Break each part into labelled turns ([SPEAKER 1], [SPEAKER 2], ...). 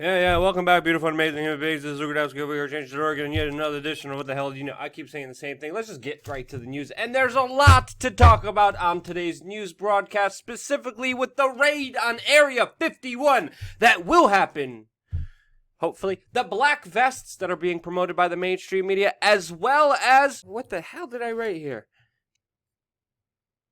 [SPEAKER 1] Yeah, welcome back, beautiful, amazing human beings. This is WeAreChange, WeAreChange, and yet another edition of What the Hell. I keep saying the same thing. Let's just get right to the news. And there's a lot to talk about on today's news broadcast, specifically with the raid on Area 51 that will happen, hopefully. The black vests that are being promoted by the mainstream media, as well as, what the hell did I write here?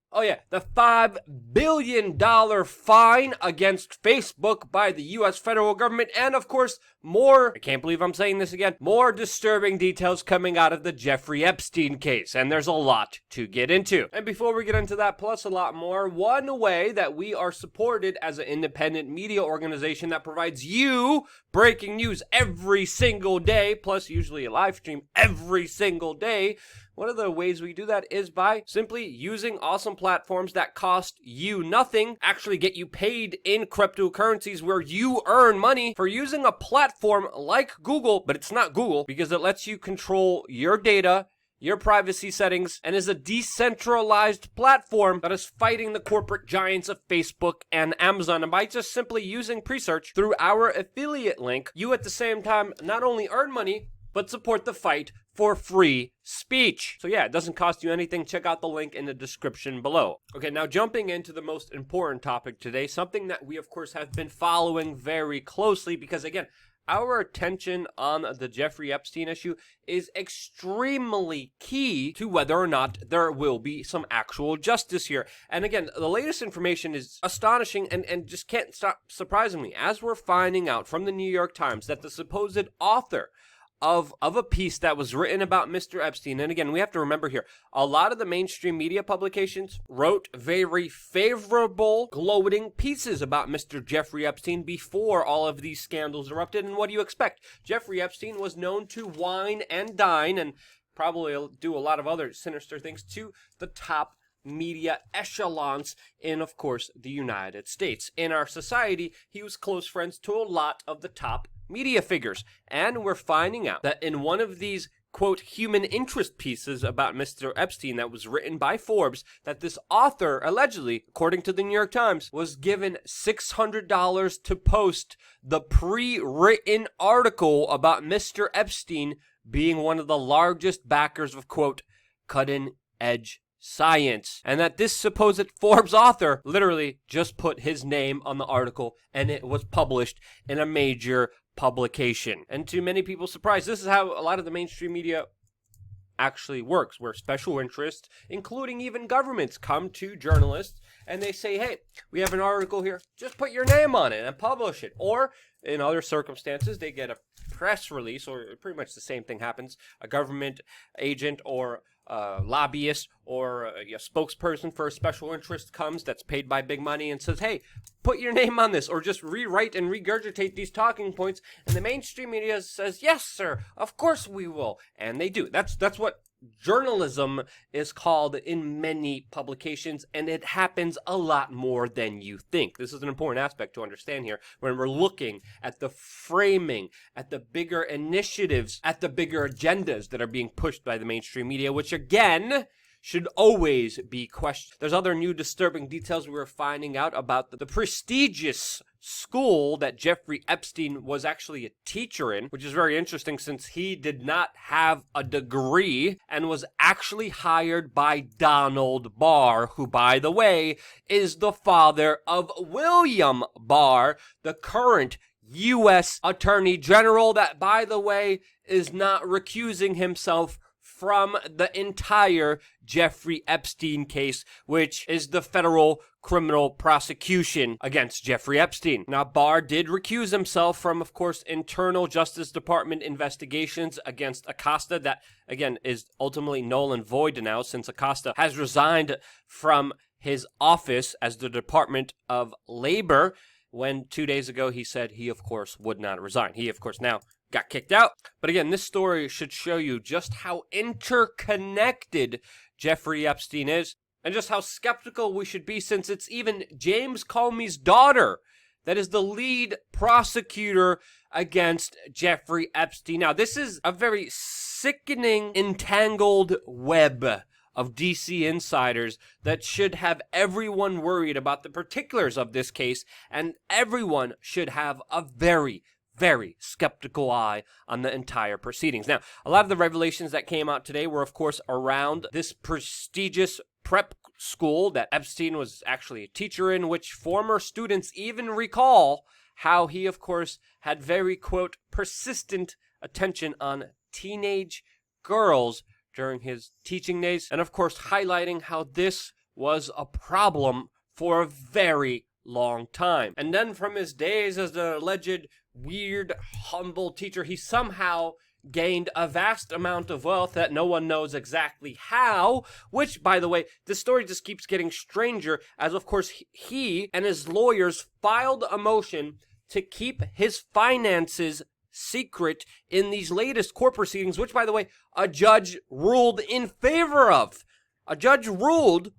[SPEAKER 1] Oh yeah, the $5 billion fine against Facebook by the U.S. federal government, and of course, more, I can't believe I'm saying this again, more disturbing details coming out of the Jeffrey Epstein case, and there's a lot to get into. And before we get into that, plus a lot more, one way that we are supported as an independent media organization that provides you breaking news every single day, plus usually a live stream every single day. One of the ways we do that is by simply using awesome platforms that cost you nothing, actually get you paid in cryptocurrencies where you earn money for using a platform like Google, but it's not Google because it lets you control your data, your privacy settings, and is a decentralized platform that is fighting the corporate giants of Facebook and Amazon. And by just simply using pre-search through our affiliate link, you at the same time not only earn money, but support the fight for free speech. So yeah, it doesn't cost you anything. Check out the link in the description below. Okay, now jumping into the most important topic today, something that we of course have been following very closely because again, our attention on the Jeffrey Epstein issue is extremely key to whether or not there will be some actual justice here. And again, the latest information is astonishing and just can't stop surprising me as we're finding out from the New York Times that the supposed author of a piece that was written about Mr. Epstein. And again, we have to remember here, a lot of the mainstream media publications wrote very favorable, gloating pieces about Mr. Jeffrey Epstein before all of these scandals erupted. And what do you expect? Jeffrey Epstein was known to wine and dine and probably do a lot of other sinister things to the top media echelons in, of course, the United States. In our society, he was close friends to a lot of the top media figures. And we're finding out that in one of these, quote, human interest pieces about Mr. Epstein that was written by Forbes, that this author, allegedly, according to the New York Times, was given $600 to post the pre-written article about Mr. Epstein being one of the largest backers of, quote, cutting-edge science, and that this supposed Forbes author literally just put his name on the article and it was published in a major publication. And to many people's surprise, this is how a lot of the mainstream media actually works, where special interests, including even governments, come to journalists and they say, hey, we have an article here, just put your name on it and publish it. Or in other circumstances, they get a press release, or pretty much the same thing happens, a government agent or lobbyist or a spokesperson for a special interest comes that's paid by big money and says, hey, put your name on this, or just rewrite and regurgitate these talking points, and the mainstream media says, yes, sir, of course we will, and they do. That's what journalism is called in many publications, and it happens a lot more than you think. This is an important aspect to understand here when we're looking at the framing, at the bigger initiatives, at the bigger agendas that are being pushed by the mainstream media, which again should always be questioned. There's other new disturbing details we were finding out about the prestigious school that Jeffrey Epstein was actually a teacher in, which is very interesting since he did not have a degree and was actually hired by Donald Barr, who, by the way, is the father of William Barr, the current U.S. Attorney General that, by the way, is not recusing himself from the entire Jeffrey Epstein case, which is the federal criminal prosecution against Jeffrey Epstein. Now, Barr did recuse himself from, of course, internal Justice Department investigations against Acosta that, again, is ultimately null and void now since Acosta has resigned from his office as the Department of Labor when 2 days ago he said he, of course, would not resign. He, of course, now got kicked out. But again, this story should show you just how interconnected Jeffrey Epstein is and just how skeptical we should be since it's even James Comey's daughter that is the lead prosecutor against Jeffrey Epstein. Now, this is a very sickening, entangled web of DC insiders that should have everyone worried about the particulars of this case, and everyone should have a very, very skeptical eye on the entire proceedings. Now, a lot of the revelations that came out today were, of course, around this prestigious prep school that Epstein was actually a teacher in, which former students even recall how he, of course, had very, quote, persistent attention on teenage girls during his teaching days, and of course highlighting how this was a problem for a very long time. And then from his days as an alleged weird, humble teacher, he somehow gained a vast amount of wealth that no one knows exactly how, which, by the way, this story just keeps getting stranger as, of course, he and his lawyers filed a motion to keep his finances secret in these latest court proceedings, which, by the way, a judge ruled in favor of. A judge ruled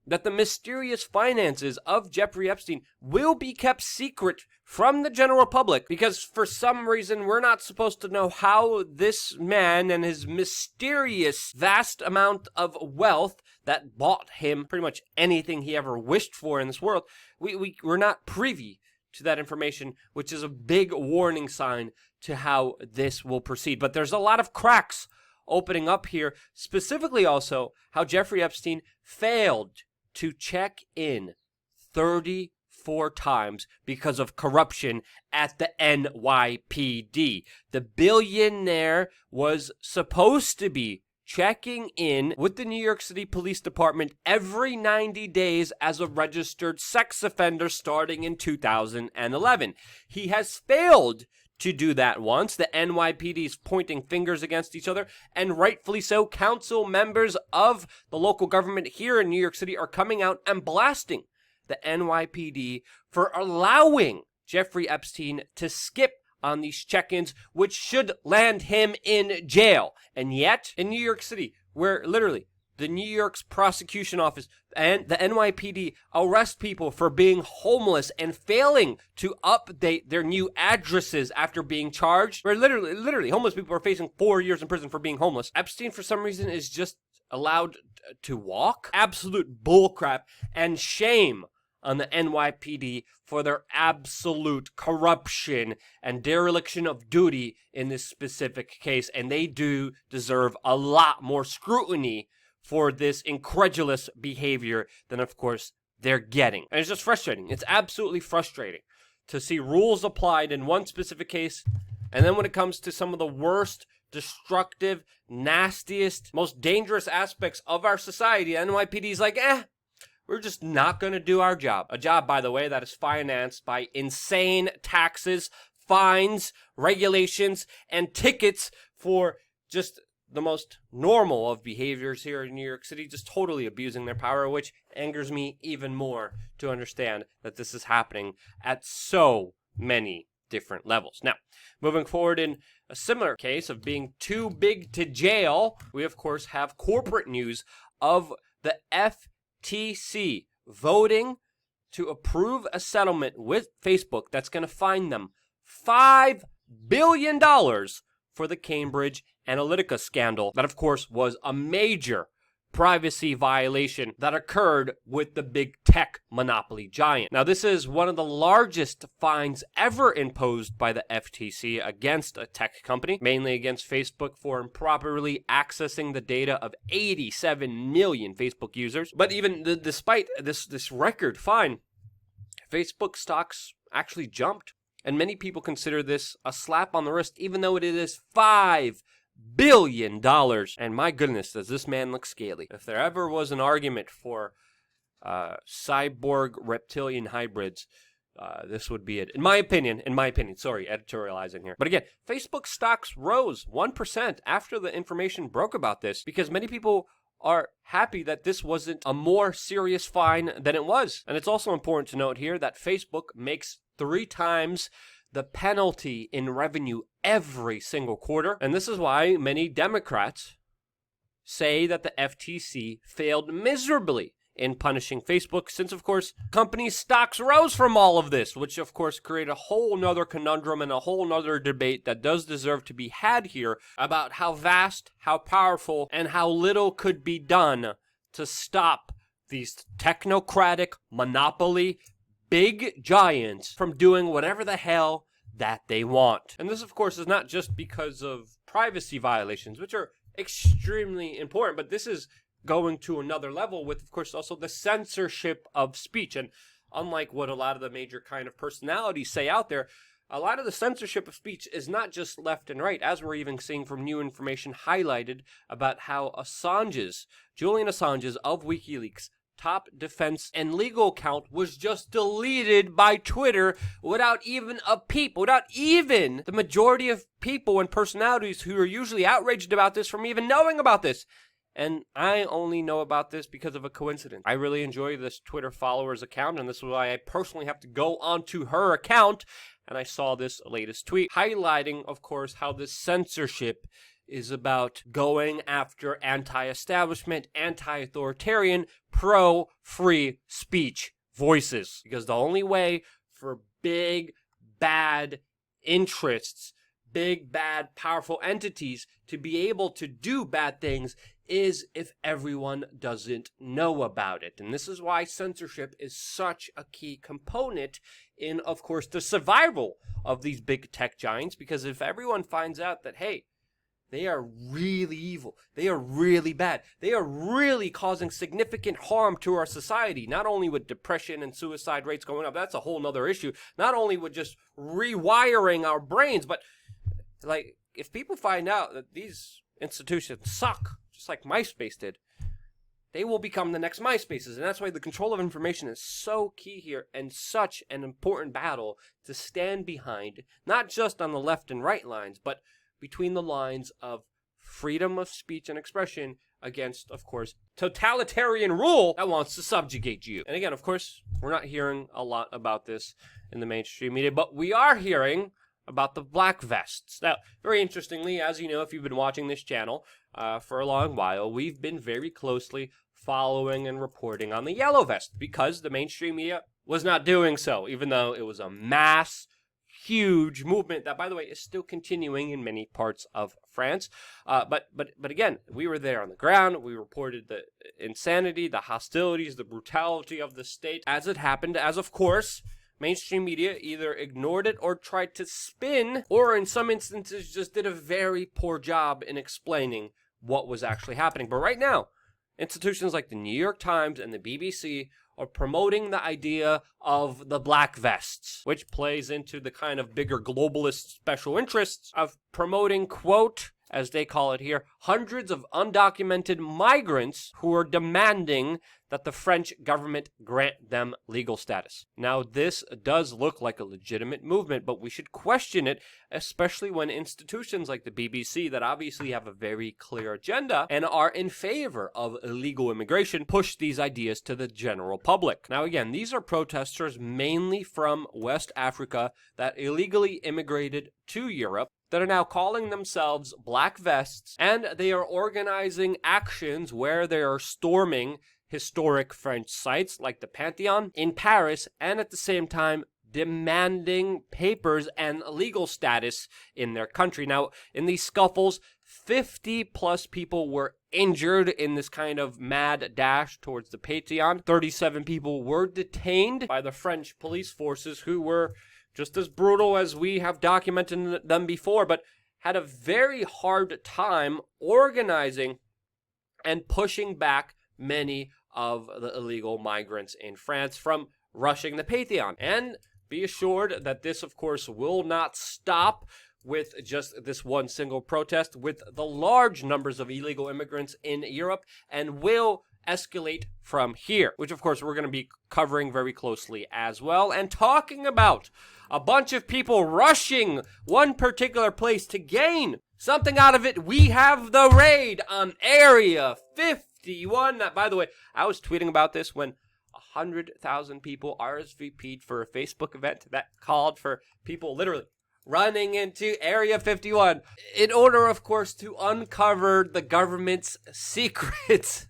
[SPEAKER 1] that the mysterious finances of Jeffrey Epstein will be kept secret from the general public because for some reason we're not supposed to know how this man and his mysterious vast amount of wealth that bought him pretty much anything he ever wished for in this world, we're not privy to that information, which is a big warning sign to how this will proceed. But there's a lot of cracks opening up here, specifically also how Jeffrey Epstein failed to check in 34 times because of corruption at the NYPD. The billionaire was supposed to be checking in with the New York City Police Department every 90 days as a registered sex offender starting in 2011. He has failed to do that once. The NYPD is pointing fingers against each other, and rightfully so. Council members of the local government here in New York City are coming out and blasting the NYPD for allowing Jeffrey Epstein to skip on these check-ins, which should land him in jail. And yet, in New York City, where literally the New York's prosecution office and the NYPD arrest people for being homeless and failing to update their new addresses after being charged, where literally homeless people are facing 4 years in prison for being homeless. Epstein, for some reason, is just allowed to walk? Absolute bullcrap, and shame on the NYPD for their absolute corruption and dereliction of duty in this specific case. And they do deserve a lot more scrutiny for this incredulous behavior than, of course, they're getting. And it's just frustrating. It's absolutely frustrating to see rules applied in one specific case, and then when it comes to some of the worst, destructive, nastiest, most dangerous aspects of our society, NYPD is like, we're just not going to do our job. A job, by the way, that is financed by insane taxes, fines, regulations, and tickets for just the most normal of behaviors here in New York City, just totally abusing their power, which angers me even more to understand that this is happening at so many different levels. Now, moving forward in a similar case of being too big to jail, we of course have corporate news of the FTC voting to approve a settlement with Facebook that's going to fine them $5 billion for the Cambridge Analytica scandal. That, of course, was a major privacy violation that occurred with the big tech monopoly giant. Now, this is one of the largest fines ever imposed by the FTC against a tech company, mainly against Facebook for improperly accessing the data of 87 million Facebook users. But even despite this record fine, Facebook stocks actually jumped. And many people consider this a slap on the wrist, even though it is $5 billion. And my goodness, does this man look scaly. If there ever was an argument for cyborg reptilian hybrids, this would be it. In my opinion, sorry, editorializing here. But again, Facebook stocks rose 1% after the information broke about this, because many people are happy that this wasn't a more serious fine than it was. And it's also important to note here that Facebook makes 3 times the penalty in revenue every single quarter. And this is why many Democrats say that the FTC failed miserably in punishing Facebook, since, of course, company stocks rose from all of this, which, of course, create a whole nother conundrum and a whole nother debate that does deserve to be had here about how vast, how powerful, and how little could be done to stop these technocratic monopoly big giants from doing whatever the hell that they want. And this, of course, is not just because of privacy violations, which are extremely important, but this is going to another level with, of course, also the censorship of speech. And unlike what a lot of the major kind of personalities say out there, a lot of the censorship of speech is not just left and right, as we're even seeing from new information highlighted about how Julian Assange's of WikiLeaks top defense and legal account was just deleted by Twitter without even the majority of people and personalities who are usually outraged about this from even knowing about this. And I only know about this because of a coincidence. I really enjoy this Twitter follower's account, and this is why I personally have to go onto her account. And I saw this latest tweet highlighting, of course, how this censorship is about going after anti-establishment, anti-authoritarian, pro-free speech voices. Because the only way for big, bad interests, big, bad, powerful entities to be able to do bad things is if everyone doesn't know about it. And this is why censorship is such a key component in, of course, the survival of these big tech giants. Because if everyone finds out that, hey, they are really evil, they are really bad, they are really causing significant harm to our society, not only with depression and suicide rates going up, that's a whole nother issue, not only with just rewiring our brains, but like, if people find out that these institutions suck, just like MySpace did, they will become the next MySpaces. And that's why the control of information is so key here and such an important battle to stand behind, not just on the left and right lines, but between the lines of freedom of speech and expression against, of course, totalitarian rule that wants to subjugate you. And again, of course, we're not hearing a lot about this in the mainstream media, but we are hearing about the black vests. Now, very interestingly, as you know, if you've been watching this channel for a long while, we've been very closely following and reporting on the yellow vest because the mainstream media was not doing so, even though it was a mass, huge movement that, by the way, is still continuing in many parts of France. But again, we were there on the ground. We reported the insanity, the hostilities, the brutality of the state as it happened, as of course mainstream media either ignored it or tried to spin, or in some instances just did a very poor job in explaining what was actually happening. But right now, institutions like the New York Times and the BBC are promoting the idea of the black vests, which plays into the kind of bigger globalist special interests of promoting, quote, as they call it here, hundreds of undocumented migrants who are demanding that the French government grant them legal status. Now, this does look like a legitimate movement, but we should question it, especially when institutions like the BBC, that obviously have a very clear agenda and are in favor of illegal immigration, push these ideas to the general public. Now, again, these are protesters mainly from West Africa that illegally immigrated to Europe, that are now calling themselves Black Vests, and they are organizing actions where they are storming historic French sites like the Pantheon in Paris, and at the same time demanding papers and legal status in their country. Now, in these scuffles, 50 plus people were injured in this kind of mad dash towards the Pantheon. 37 people were detained by the French police forces, who were just as brutal as we have documented them before, but had a very hard time organizing and pushing back many of the illegal migrants in France from rushing the Pantheon. And be assured that this, of course, will not stop with just this one single protest, with the large numbers of illegal immigrants in Europe, and will escalate from here, which of course we're going to be covering very closely as well, and talking about a bunch of people rushing one particular place to gain something out of it. We have the raid on Area 51. By the way, I was tweeting about this when 100,000 people RSVP'd for a Facebook event that called for people literally running into Area 51 in order, of course, to uncover the government's secrets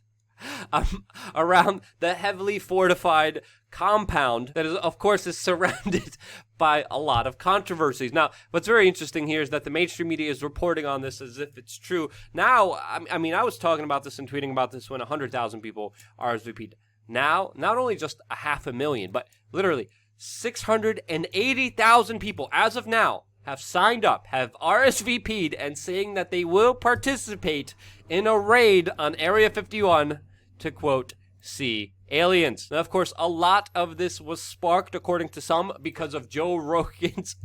[SPEAKER 1] around the heavily fortified compound that is, of course, is surrounded by a lot of controversies. Now, what's very interesting here is that the mainstream media is reporting on this as if it's true. Now, I mean, I was talking about this and tweeting about this when 100,000 people RSVP'd. Now, not only just 500,000, but literally 680,000 people, as of now, have signed up, have RSVP'd, and saying that they will participate in a raid on Area 51 to, quote, see aliens. Now, of course, a lot of this was sparked, according to some, because of Joe Rogan's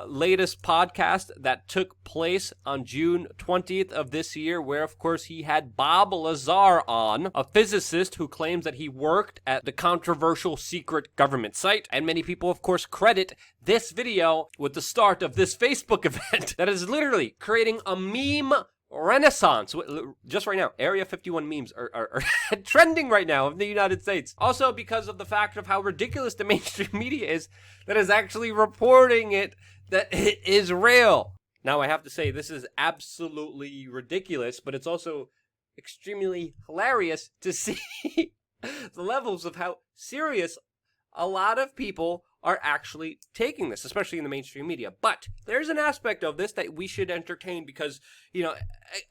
[SPEAKER 1] latest podcast that took place on June 20th of this year, where, of course, he had Bob Lazar on, a physicist who claims that he worked at the controversial secret government site. And many people, of course, credit this video with the start of this Facebook event that is literally creating a meme renaissance. Just right now, Area 51 memes are trending right now in the United States. Also because of the fact of how ridiculous the mainstream media is that is actually reporting it, that it is real. Now, I have to say, this is absolutely ridiculous, but it's also extremely hilarious to see the levels of how serious a lot of people are actually taking this, especially in the mainstream media. But there's an aspect of this that we should entertain because, you know,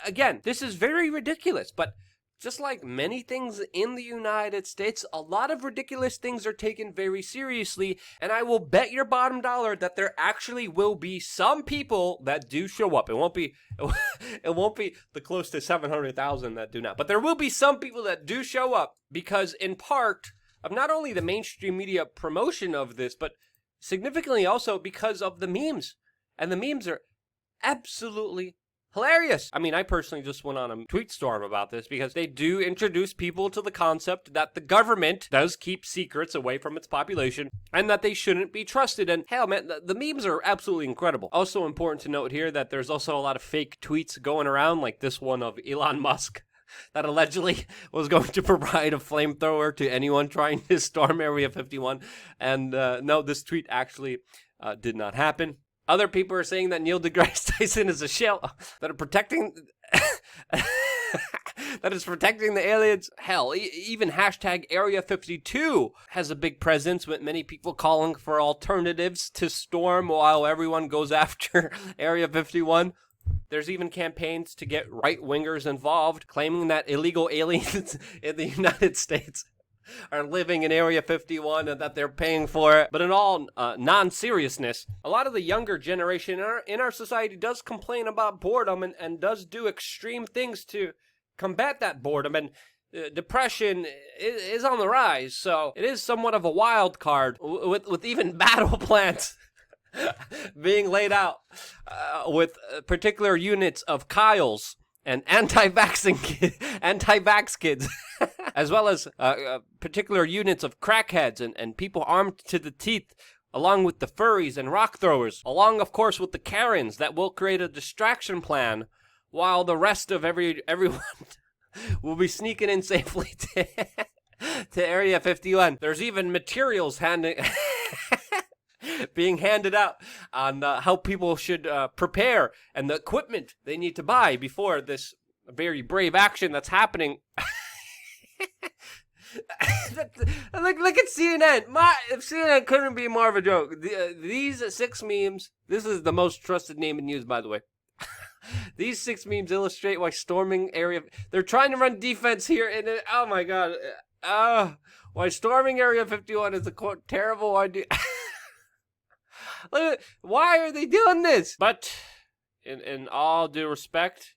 [SPEAKER 1] again, this is very ridiculous, but just like many things in the United States, a lot of ridiculous things are taken very seriously, and I will bet your bottom dollar that there actually will be some people that do show up. It won't be the close to 700,000 that do not, but there will be some people that do show up because, in part, of not only the mainstream media promotion of this, but significantly also because of the memes. And the memes are absolutely hilarious. I mean, I personally just went on a tweet storm about this because they do introduce people to the concept that the government does keep secrets away from its population and that they shouldn't be trusted. And hell, man, the memes are absolutely incredible. Also important to note here that there's also a lot of fake tweets going around, like this one of Elon Musk that allegedly was going to provide a flamethrower to anyone trying to storm Area 51. And no, this tweet actually did not happen. Other people are saying that Neil deGrasse Tyson is a shell that are protecting that is protecting the aliens. Hell, even hashtag Area 52 has a big presence with many people calling for alternatives to storm while everyone goes after Area 51. There's even campaigns to get right-wingers involved, claiming that illegal aliens in the United States are living in Area 51 and that they're paying for it. But in all non-seriousness, a lot of the younger generation in our society does complain about boredom and does do extreme things to combat that boredom. And depression is on the rise, so it is somewhat of a wild card with even battle plans being laid out with particular units of Kyles and anti-vax kids, as well as particular units of crackheads and people armed to the teeth, along with the furries and rock throwers, along, of course, with the Karens that will create a distraction plan, while the rest of everyone will be sneaking in safely to Area 51. There's even materials being handed out on how people should prepare and the equipment they need to buy before this very brave action that's happening. Look at CNN. If CNN couldn't be more of a joke. These 6 memes, this is the most trusted name in news, by the way. These 6 memes illustrate why storming Area... They're trying to run defense here, and oh my god. Why storming Area 51 is a, quote, terrible idea. Why are they doing this? But in all due respect,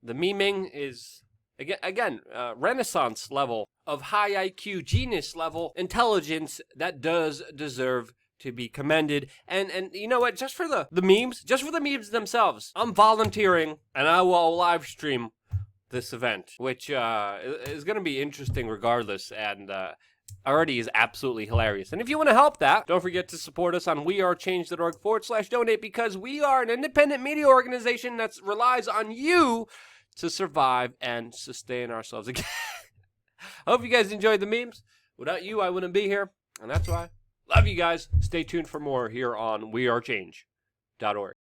[SPEAKER 1] the memeing is again renaissance level of high IQ, genius level intelligence that does deserve to be commended. And you know what? Just for the memes, just for the memes themselves, I'm volunteering and I will live stream this event, which is going to be interesting regardless, and already is absolutely hilarious. And if you want to help that, don't forget to support us on WeAreChange.org/donate, because we are an independent media organization that relies on you to survive and sustain ourselves again. I hope you guys enjoyed the memes. Without you, I wouldn't be here, and that's why. Love you guys. Stay tuned for more here on WeAreChange.org.